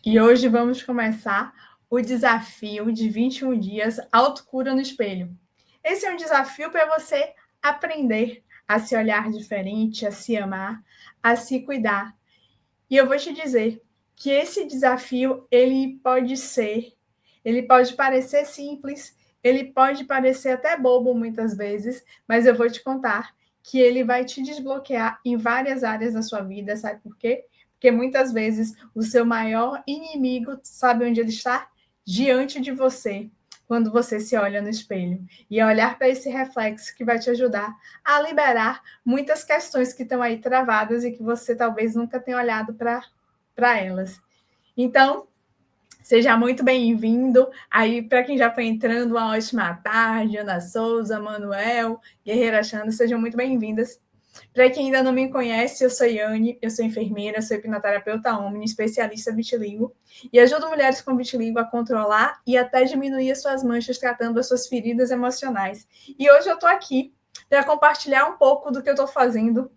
E hoje vamos começar o desafio de 21 dias autocura no espelho. Esse é um desafio para você aprender a se olhar diferente, a se amar, a se cuidar. E eu vou te dizer que esse desafio, ele pode parecer simples, ele pode parecer até bobo muitas vezes, mas eu vou te contar que ele vai te desbloquear em várias áreas da sua vida, sabe por quê? Porque muitas vezes o seu maior inimigo, sabe onde ele está? Diante de você, quando você se olha no espelho. E é olhar para esse reflexo que vai te ajudar a liberar muitas questões que estão aí travadas e que você talvez nunca tenha olhado para elas. Então, seja muito bem-vindo. Aí, para quem já foi entrando, uma ótima tarde, Ana Souza, Manuel, Guerreira Xanda, sejam muito bem-vindas. Para quem ainda não me conhece, eu sou Yane, eu sou enfermeira, sou hipnoterapeuta Omni, especialista vitiligo, e ajudo mulheres com vitiligo a controlar e até diminuir as suas manchas, tratando as suas feridas emocionais. E hoje eu estou aqui para compartilhar um pouco do que eu estou fazendo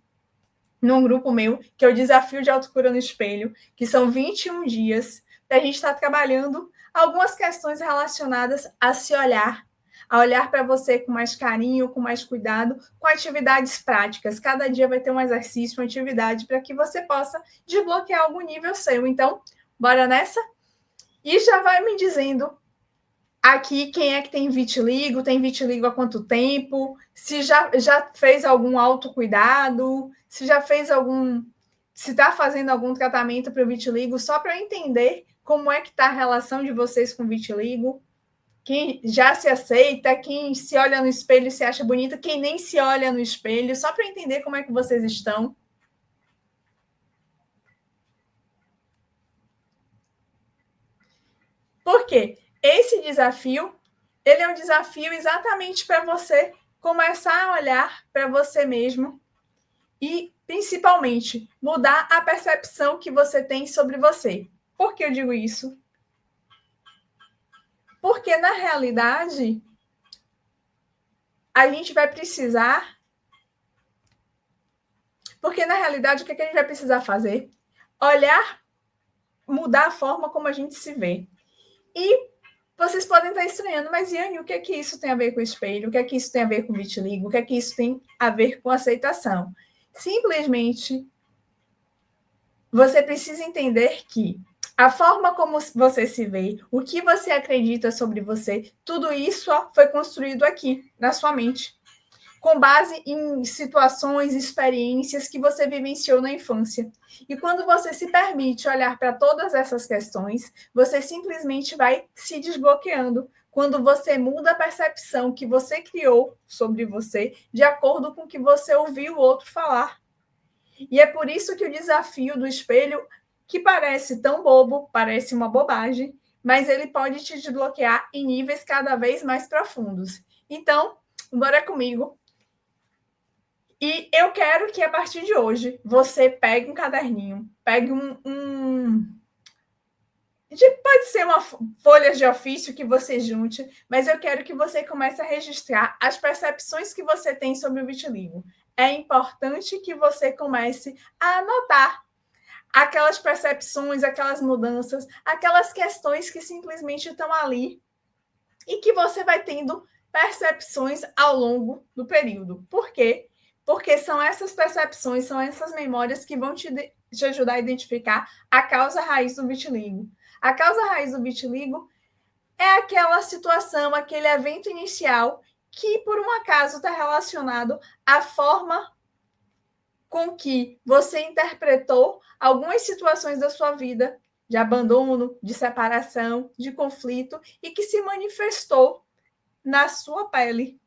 num grupo meu, que é o Desafio de Autocura no Espelho, que são 21 dias para a gente estar trabalhando algumas questões relacionadas a se olhar, a olhar para você com mais carinho, com mais cuidado, com atividades práticas. Cada dia vai ter um exercício, uma atividade para que você possa desbloquear algum nível seu. Então, bora nessa? E já vai me dizendo aqui quem é que tem vitiligo há quanto tempo, se já fez algum autocuidado, se já fez se está fazendo algum tratamento para o vitiligo, só para eu entender como é que está a relação de vocês com vitiligo, quem já se aceita, quem se olha no espelho e se acha bonita, quem nem se olha no espelho, só para eu entender como é que vocês estão. Por quê? Esse desafio, ele é um desafio exatamente para você começar a olhar para você mesmo e, principalmente, mudar a percepção que você tem sobre você. Por que eu digo isso? Porque, na realidade, a gente vai precisar... Porque, na realidade, o que a gente vai precisar fazer? Olhar, mudar a forma como a gente se vê. E vocês podem estar estranhando, mas Yane, o que é que isso tem a ver com o espelho? O que é que isso tem a ver com vitiligo? O que é que isso tem a ver com aceitação? Simplesmente, você precisa entender que a forma como você se vê, o que você acredita sobre você, tudo isso foi construído aqui, na sua mente, com base em situações, experiências que você vivenciou na infância. E quando você se permite olhar para todas essas questões, você simplesmente vai se desbloqueando. Quando você muda a percepção que você criou sobre você, de acordo com o que você ouviu o outro falar. E é por isso que o desafio do espelho, que parece tão bobo, parece uma bobagem, mas ele pode te desbloquear em níveis cada vez mais profundos. Então, bora comigo. E eu quero que, a partir de hoje, você pegue um caderninho, pegue pode ser uma folha de ofício que você junte, mas eu quero que você comece a registrar as percepções que você tem sobre o vitiligo. É importante que você comece a anotar aquelas percepções, aquelas mudanças, aquelas questões que simplesmente estão ali e que você vai tendo percepções ao longo do período. Por quê? Porque são essas percepções, são essas memórias que vão te ajudar a identificar a causa raiz do vitiligo. A causa raiz do vitiligo é aquela situação, aquele evento inicial que, por um acaso, está relacionado à forma com que você interpretou algumas situações da sua vida de abandono, de separação, de conflito e que se manifestou na sua pele.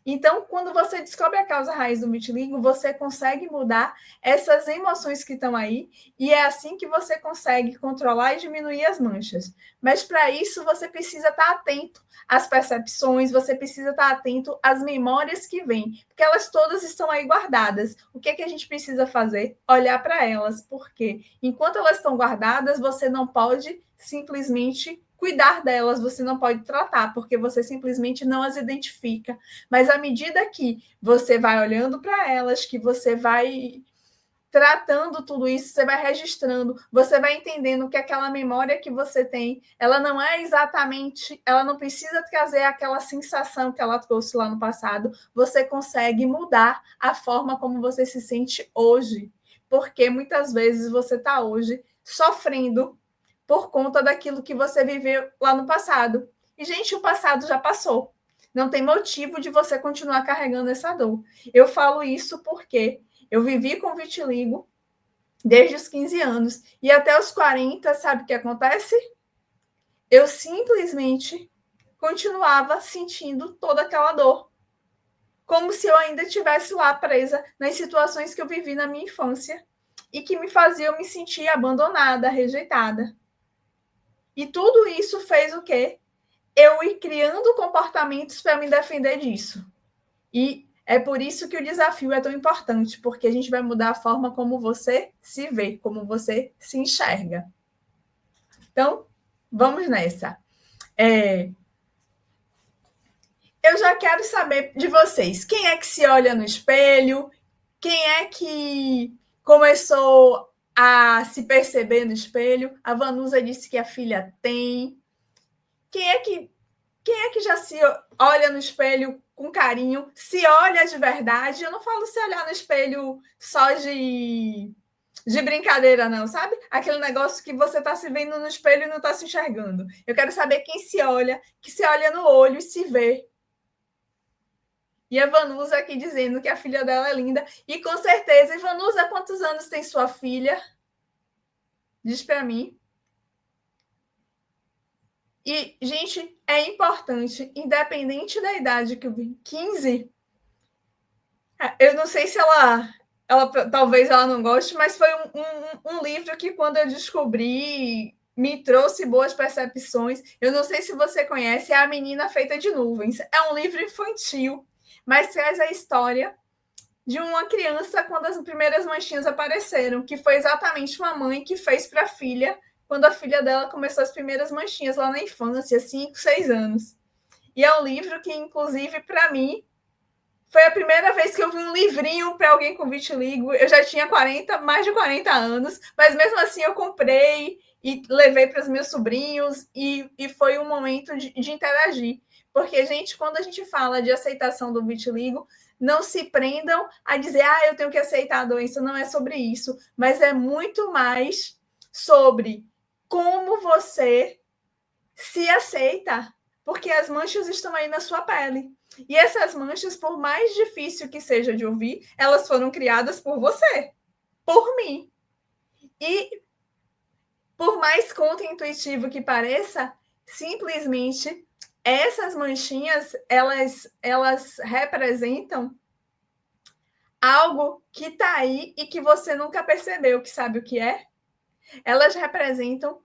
Então, quando você descobre a causa raiz do vitiligo, você consegue mudar essas emoções que estão aí e é assim que você consegue controlar e diminuir as manchas. Mas para isso você precisa estar atento às percepções, você precisa estar atento às memórias que vêm, porque elas todas estão aí guardadas. O que é que a gente precisa fazer? Olhar para elas, porque enquanto elas estão guardadas, você não pode simplesmente cuidar delas, você não pode tratar, porque você simplesmente não as identifica. Mas à medida que você vai olhando para elas, que você vai tratando tudo isso, você vai registrando, você vai entendendo que aquela memória que você tem, ela não é exatamente, ela não precisa trazer aquela sensação que ela trouxe lá no passado, você consegue mudar a forma como você se sente hoje, porque muitas vezes você está hoje sofrendo por conta daquilo que você viveu lá no passado. E, gente, o passado já passou. Não tem motivo de você continuar carregando essa dor. Eu falo isso porque eu vivi com vitiligo desde os 15 anos. E até os 40, sabe o que acontece? Eu simplesmente continuava sentindo toda aquela dor. Como se eu ainda estivesse lá presa nas situações que eu vivi na minha infância e que me faziam me sentir abandonada, rejeitada. E tudo isso fez o quê? Eu ir criando comportamentos para me defender disso. E é por isso que o desafio é tão importante, porque a gente vai mudar a forma como você se vê, como você se enxerga. Então, vamos nessa. Eu já quero saber de vocês. Quem é que se olha no espelho? Quem é que começou a se perceber no espelho? A Vanusa disse que a filha tem. Quem é que já se olha no espelho com carinho, se olha de verdade? Eu não falo se olhar no espelho só de brincadeira, não, sabe? Aquele negócio que você está se vendo no espelho e não está se enxergando. Eu quero saber quem se olha, que se olha no olho e se vê. E a Vanusa aqui dizendo que a filha dela é linda. E com certeza, e Vanusa, quantos anos tem sua filha? Diz para mim. E, gente, é importante, independente da idade que eu vi, 15, eu não sei se ela talvez ela não goste, mas foi um livro que, quando eu descobri, me trouxe boas percepções. Eu não sei se você conhece, é A Menina Feita de Nuvens. É um livro infantil, mas traz a história de uma criança quando as primeiras manchinhas apareceram, que foi exatamente uma mãe que fez para a filha quando a filha dela começou as primeiras manchinhas lá na infância, 5, 6 anos. E é um livro que, inclusive, para mim, foi a primeira vez que eu vi um livrinho para alguém com vitiligo. Eu já tinha mais de 40 anos, mas mesmo assim eu comprei e levei para os meus sobrinhos e foi um momento de interagir. Porque, gente, quando a gente fala de aceitação do vitiligo, não se prendam a dizer, eu tenho que aceitar a doença. Não é sobre isso, mas é muito mais sobre como você se aceita, porque as manchas estão aí na sua pele. E essas manchas, por mais difícil que seja de ouvir, elas foram criadas por você, por mim. E por mais contra-intuitivo que pareça, simplesmente essas manchinhas, elas representam algo que está aí e que você nunca percebeu, que sabe o que é? Elas representam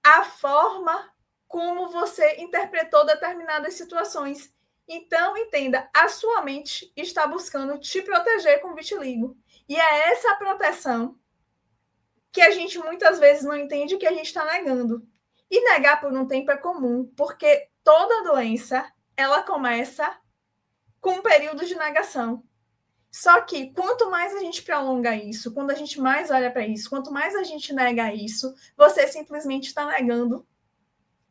a forma como você interpretou determinadas situações. Então, entenda, a sua mente está buscando te proteger com vitiligo. E é essa proteção que a gente muitas vezes não entende, que a gente está negando. E negar por um tempo é comum, porque toda doença, ela começa com um período de negação. Só que quanto mais a gente prolonga isso, quando a gente mais olha para isso, quanto mais a gente nega isso, você simplesmente está negando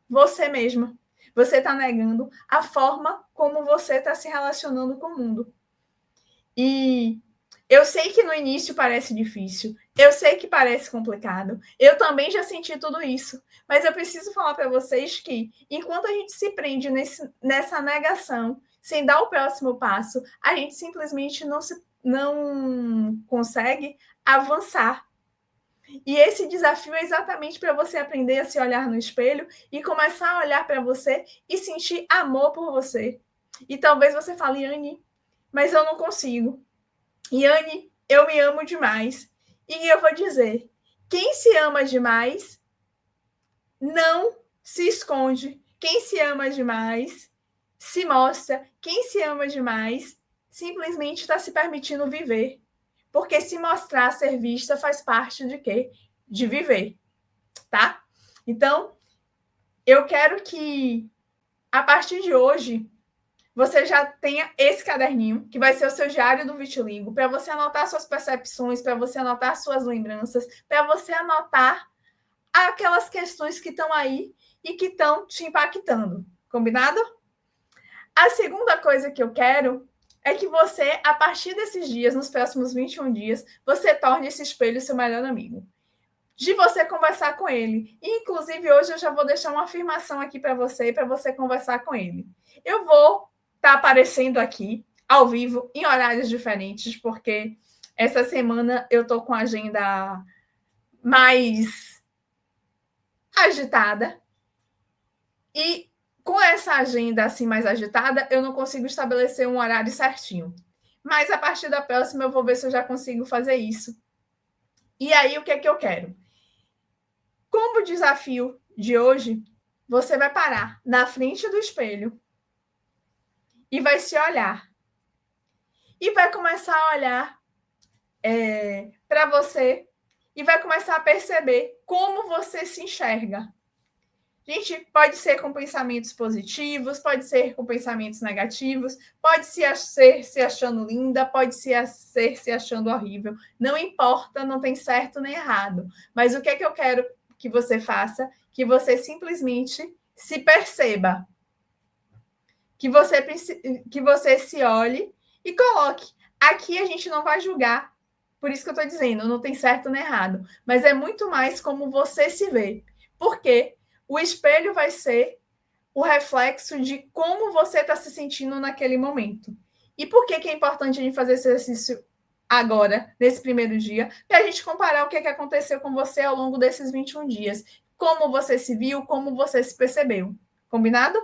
você mesma. Você está negando a forma como você está se relacionando com o mundo. E eu sei que no início parece difícil, eu sei que parece complicado, eu também já senti tudo isso, mas eu preciso falar para vocês que, enquanto a gente se prende nessa negação, sem dar o próximo passo, a gente simplesmente não consegue avançar. E esse desafio é exatamente para você aprender a se olhar no espelho e começar a olhar para você e sentir amor por você. E talvez você fale, Anne, mas eu não consigo. E Anne, eu me amo demais. E eu vou dizer, quem se ama demais não se esconde. Quem se ama demais se mostra. Quem se ama demais simplesmente está se permitindo viver. Porque se mostrar, ser vista, faz parte de quê? De viver, tá? Então, eu quero que, a partir de hoje, você já tenha esse caderninho, que vai ser o seu diário do vitiligo, para você anotar suas percepções, para você anotar suas lembranças, para você anotar aquelas questões que estão aí e que estão te impactando. Combinado? A segunda coisa que eu quero é que você, a partir desses dias, nos próximos 21 dias, você torne esse espelho seu melhor amigo. De você conversar com ele. E, inclusive, hoje eu já vou deixar uma afirmação aqui para você conversar com ele. Eu vou estar aparecendo aqui, ao vivo, em horários diferentes, porque essa semana eu estou com a agenda mais agitada. E com essa agenda assim mais agitada, eu não consigo estabelecer um horário certinho. Mas a partir da próxima eu vou ver se eu já consigo fazer isso. E aí, o que é que eu quero? Como desafio de hoje, você vai parar na frente do espelho e vai se olhar. E vai começar a olhar para você e vai começar a perceber como você se enxerga. Gente, pode ser com pensamentos positivos, pode ser com pensamentos negativos, pode ser se achando linda, pode ser se achando horrível. Não importa, não tem certo nem errado. Mas o que é que eu quero que você faça? Que você simplesmente se perceba. Que você se olhe e coloque. Aqui a gente não vai julgar. Por isso que eu estou dizendo, não tem certo nem errado. Mas é muito mais como você se vê. Por quê? O espelho vai ser o reflexo de como você está se sentindo naquele momento. E por que é importante a gente fazer esse exercício agora, nesse primeiro dia? Para a gente comparar o que aconteceu com você ao longo desses 21 dias. Como você se viu, como você se percebeu. Combinado?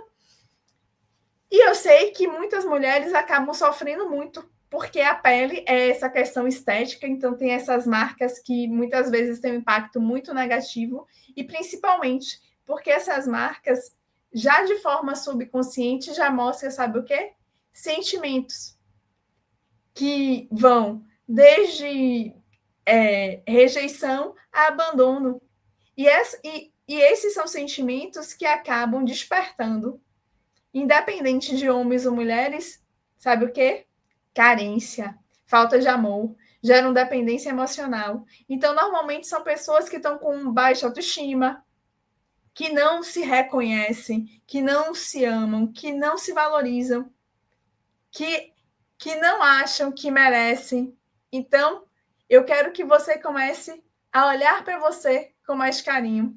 E eu sei que muitas mulheres acabam sofrendo muito, porque a pele é essa questão estética, então tem essas marcas que muitas vezes têm um impacto muito negativo, e principalmente porque essas marcas, já de forma subconsciente, já mostram, sabe o quê? Sentimentos que vão desde rejeição a abandono. E esses são sentimentos que acabam despertando, independente de homens ou mulheres, sabe o quê? Carência, falta de amor, geram dependência emocional. Então, normalmente são pessoas que estão com baixa autoestima, que não se reconhecem, que não se amam, que não se valorizam, que não acham que merecem. Então, eu quero que você comece a olhar para você com mais carinho.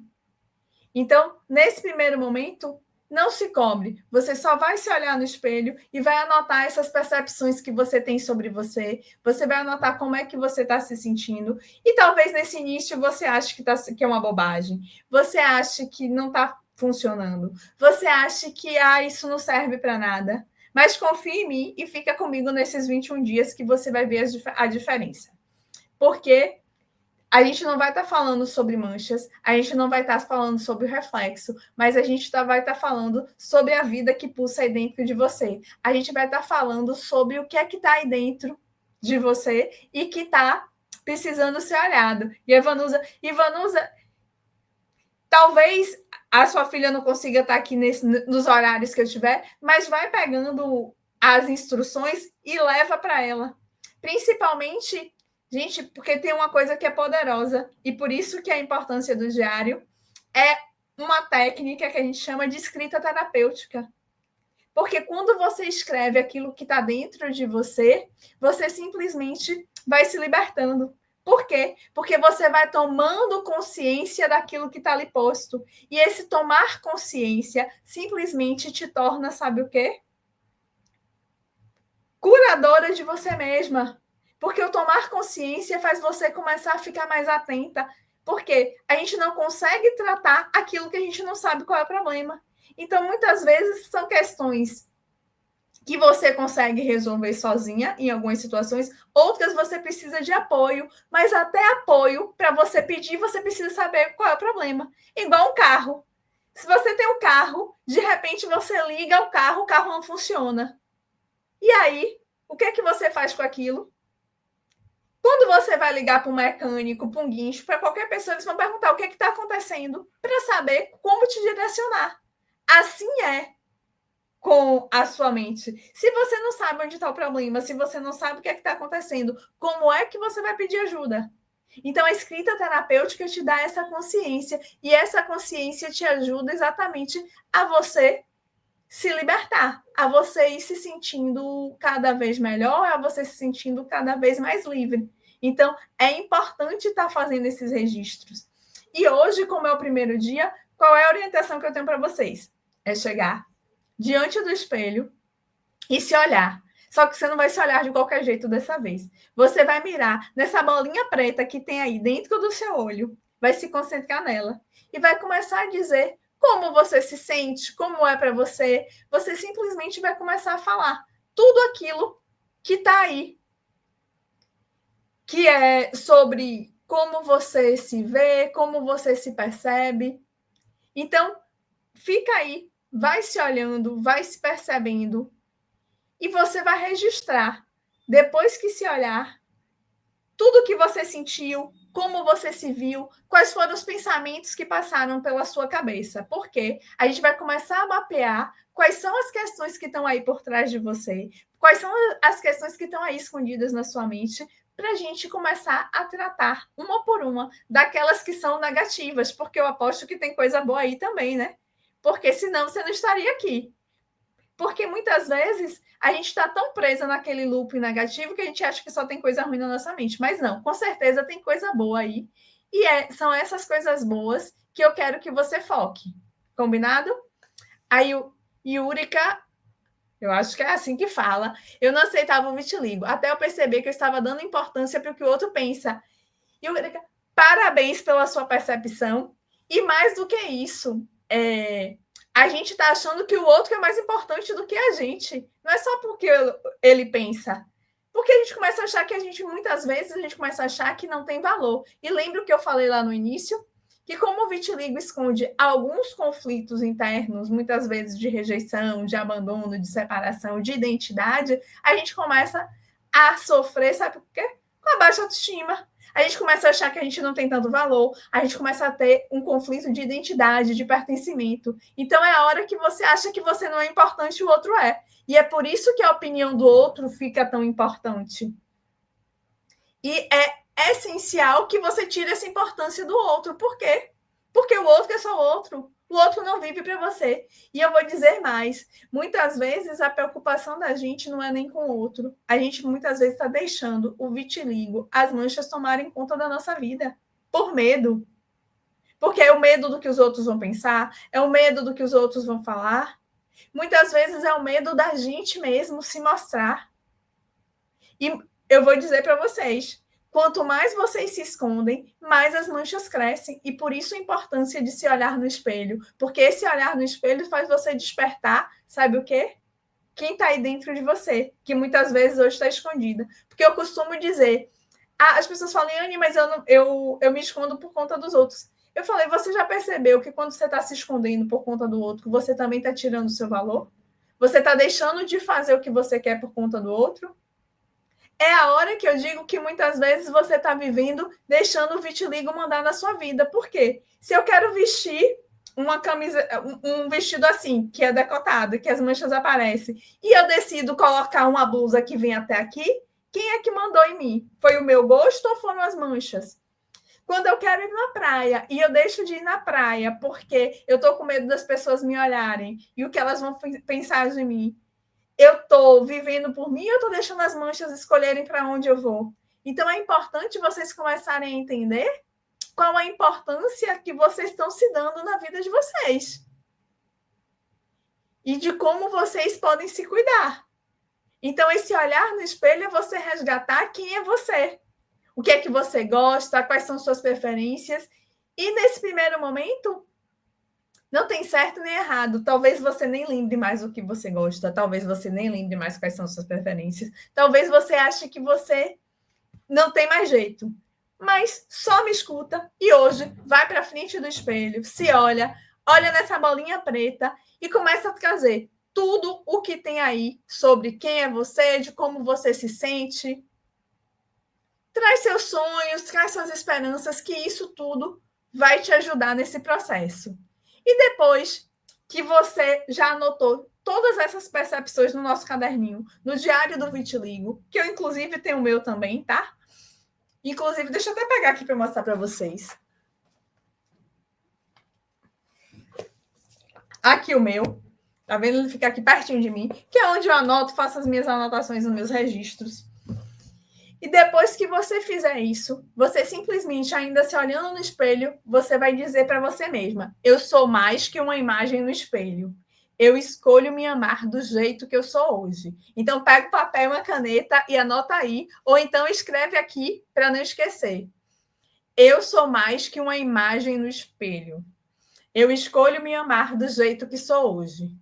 Então, nesse primeiro momento, não se cobre. Você só vai se olhar no espelho e vai anotar essas percepções que você tem sobre você. Você vai anotar como é que você está se sentindo. E talvez nesse início você ache que é uma bobagem. Você ache que não está funcionando. Você ache que isso não serve para nada. Mas confie em mim e fica comigo nesses 21 dias que você vai ver a diferença. Porque a gente não vai estar falando sobre manchas, a gente não vai estar falando sobre o reflexo, mas a gente vai estar falando sobre a vida que pulsa aí dentro de você. A gente vai estar falando sobre o que é que está aí dentro de você e que está precisando ser olhado. E Vanusa, talvez a sua filha não consiga estar aqui nos horários que eu tiver, mas vai pegando as instruções e leva para ela. Principalmente, gente, porque tem uma coisa que é poderosa, e por isso que a importância do diário é uma técnica que a gente chama de escrita terapêutica. Porque quando você escreve aquilo que está dentro de você, você simplesmente vai se libertando. Por quê? Porque você vai tomando consciência daquilo que está ali posto. E esse tomar consciência simplesmente te torna, sabe o quê? Curadora de você mesma. Porque o tomar consciência faz você começar a ficar mais atenta. Porque a gente não consegue tratar aquilo que a gente não sabe qual é o problema. Então, muitas vezes, são questões que você consegue resolver sozinha em algumas situações, outras você precisa de apoio, mas até apoio, para você pedir, você precisa saber qual é o problema. Igual um carro. Se você tem um carro, de repente você liga o carro não funciona. E aí, o que é que você faz com aquilo? Quando você vai ligar para um mecânico, para um guincho, para qualquer pessoa, eles vão perguntar o que está acontecendo, para saber como te direcionar. Assim é com a sua mente. Se você não sabe onde está o problema, se você não sabe o que é que está acontecendo, como é que você vai pedir ajuda? Então, a escrita terapêutica te dá essa consciência, e essa consciência te ajuda exatamente a você se libertar, a você ir se sentindo cada vez melhor, a você se sentindo cada vez mais livre. Então, é importante estar fazendo esses registros. E hoje, como é o primeiro dia, qual é a orientação que eu tenho para vocês? É chegar diante do espelho e se olhar. Só que você não vai se olhar de qualquer jeito dessa vez. Você vai mirar nessa bolinha preta que tem aí dentro do seu olho, vai se concentrar nela e vai começar a dizer como você se sente, como é para você. Você simplesmente vai começar a falar tudo aquilo que está aí, que é sobre como você se vê, como você se percebe. Então, fica aí, vai se olhando, vai se percebendo, e você vai registrar, depois que se olhar, tudo que você sentiu, como você se viu, quais foram os pensamentos que passaram pela sua cabeça. Porque a gente vai começar a mapear quais são as questões que estão aí por trás de você, quais são as questões que estão aí escondidas na sua mente, para a gente começar a tratar uma por uma daquelas que são negativas, porque eu aposto que tem coisa boa aí também, né? Porque senão você não estaria aqui. Porque muitas vezes a gente está tão presa naquele loop negativo que a gente acha que só tem coisa ruim na nossa mente. Mas não, com certeza tem coisa boa aí. E são essas coisas boas que eu quero que você foque. Combinado? Aí o Yurika, eu acho que é assim que fala, eu não aceitava o vitiligo, até eu perceber que eu estava dando importância para o que o outro pensa. Yurika, parabéns pela sua percepção. E mais do que isso, a gente está achando que o outro é mais importante do que a gente. Não é só porque ele pensa. Porque a gente começa a achar que muitas vezes, a gente começa a achar que não tem valor. E lembra o que eu falei lá no início? Que como o vitiligo esconde alguns conflitos internos, muitas vezes de rejeição, de abandono, de separação, de identidade, a gente começa a sofrer, sabe por quê? Com a baixa autoestima. A gente começa a achar que a gente não tem tanto valor, a gente começa a ter um conflito de identidade, de pertencimento. Então é a hora que você acha que você não é importante e o outro é. E é por isso que a opinião do outro fica tão importante. E é essencial que você tire essa importância do outro. Por quê? Porque o outro é só outro. O outro não vive para você. E eu vou dizer mais. Muitas vezes a preocupação da gente não é nem com o outro. A gente muitas vezes está deixando o vitiligo, as manchas tomarem conta da nossa vida. Por medo. Porque é o medo do que os outros vão pensar, é o medo do que os outros vão falar. Muitas vezes é o medo da gente mesmo se mostrar. E eu vou dizer para vocês, quanto mais vocês se escondem, mais as manchas crescem. E por isso a importância de se olhar no espelho. Porque esse olhar no espelho faz você despertar, sabe o quê? Quem está aí dentro de você, que muitas vezes hoje está escondida. Porque eu costumo dizer, as pessoas falam, Anne, mas eu me escondo por conta dos outros. Eu falei, você já percebeu que quando você está se escondendo por conta do outro, você também está tirando o seu valor? Você está deixando de fazer o que você quer por conta do outro? É a hora que eu digo que muitas vezes você está vivendo deixando o vitiligo mandar na sua vida. Por quê? Se eu quero vestir uma camisa, um vestido assim, que é decotado, que as manchas aparecem, e eu decido colocar uma blusa que vem até aqui, quem é que mandou em mim? Foi o meu gosto ou foram as manchas? Quando eu quero ir na praia e eu deixo de ir na praia porque eu estou com medo das pessoas me olharem e o que elas vão pensar de mim, eu estou vivendo por mim ou estou deixando as manchas escolherem para onde eu vou? Então, é importante vocês começarem a entender qual a importância que vocês estão se dando na vida de vocês. E de como vocês podem se cuidar. Então, esse olhar no espelho é você resgatar quem é você. O que é que você gosta, quais são suas preferências. E nesse primeiro momento, não tem certo nem errado. Talvez você nem lembre mais o que você gosta. Talvez você nem lembre mais quais são suas preferências. Talvez você ache que você não tem mais jeito. Mas só me escuta e hoje vai para frente do espelho, se olha, olha nessa bolinha preta e começa a trazer tudo o que tem aí sobre quem é você, de como você se sente. Traz seus sonhos, traz suas esperanças, que isso tudo vai te ajudar nesse processo. E depois que você já anotou todas essas percepções no nosso caderninho, no diário do Vitiligo, que eu, inclusive, tenho o meu também, tá? Inclusive, deixa eu até pegar aqui para mostrar para vocês. Aqui o meu. Tá vendo? Ele fica aqui pertinho de mim, que é onde eu anoto, faço as minhas anotações nos meus registros. E depois que você fizer isso, você simplesmente, ainda se olhando no espelho, você vai dizer para você mesma: eu sou mais que uma imagem no espelho. Eu escolho me amar do jeito que eu sou hoje. Então, pega o papel e uma caneta e anota aí, ou então escreve aqui para não esquecer. Eu sou mais que uma imagem no espelho. Eu escolho me amar do jeito que sou hoje.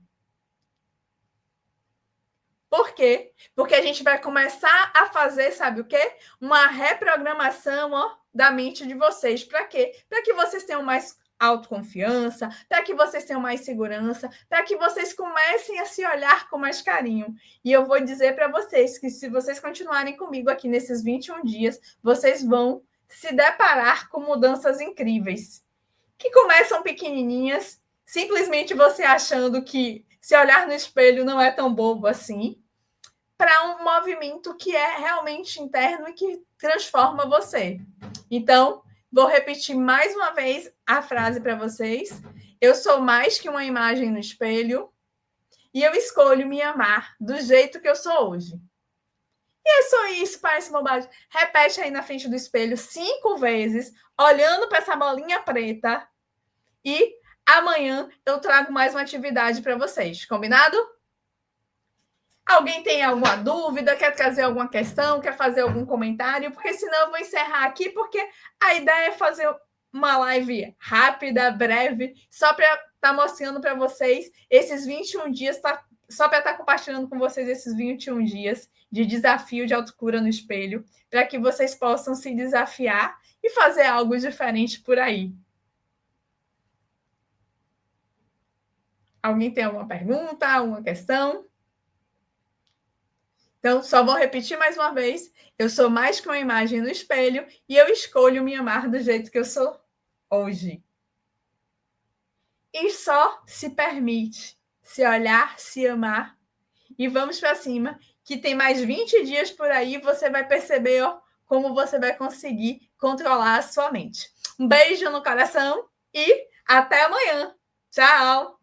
Por quê? Porque a gente vai começar a fazer, sabe o quê? Uma reprogramação, da mente de vocês. Para quê? Para que vocês tenham mais autoconfiança, para que vocês tenham mais segurança, para que vocês comecem a se olhar com mais carinho. E eu vou dizer para vocês que se vocês continuarem comigo aqui nesses 21 dias, vocês vão se deparar com mudanças incríveis, que começam pequenininhas, simplesmente você achando que se olhar no espelho não é tão bobo assim, para um movimento que é realmente interno e que transforma você. Então, vou repetir mais uma vez a frase para vocês. Eu sou mais que uma imagem no espelho e eu escolho me amar do jeito que eu sou hoje. E é só isso, parece bobagem. Repete aí na frente do espelho 5 vezes, olhando para essa bolinha preta. E amanhã eu trago mais uma atividade para vocês. Combinado? Alguém tem alguma dúvida, quer trazer alguma questão, quer fazer algum comentário? Porque senão eu vou encerrar aqui, porque a ideia é fazer uma live rápida, breve, só para estar mostrando para vocês esses 21 dias, só para estar compartilhando com vocês esses 21 dias de desafio de autocura no espelho, para que vocês possam se desafiar e fazer algo diferente por aí. Alguém tem alguma pergunta, alguma questão? Então, só vou repetir mais uma vez. Eu sou mais que uma imagem no espelho e eu escolho me amar do jeito que eu sou hoje. E só se permite se olhar, se amar. E vamos para cima, que tem mais 20 dias por aí, você vai perceber como você vai conseguir controlar a sua mente. Um beijo no coração e até amanhã. Tchau!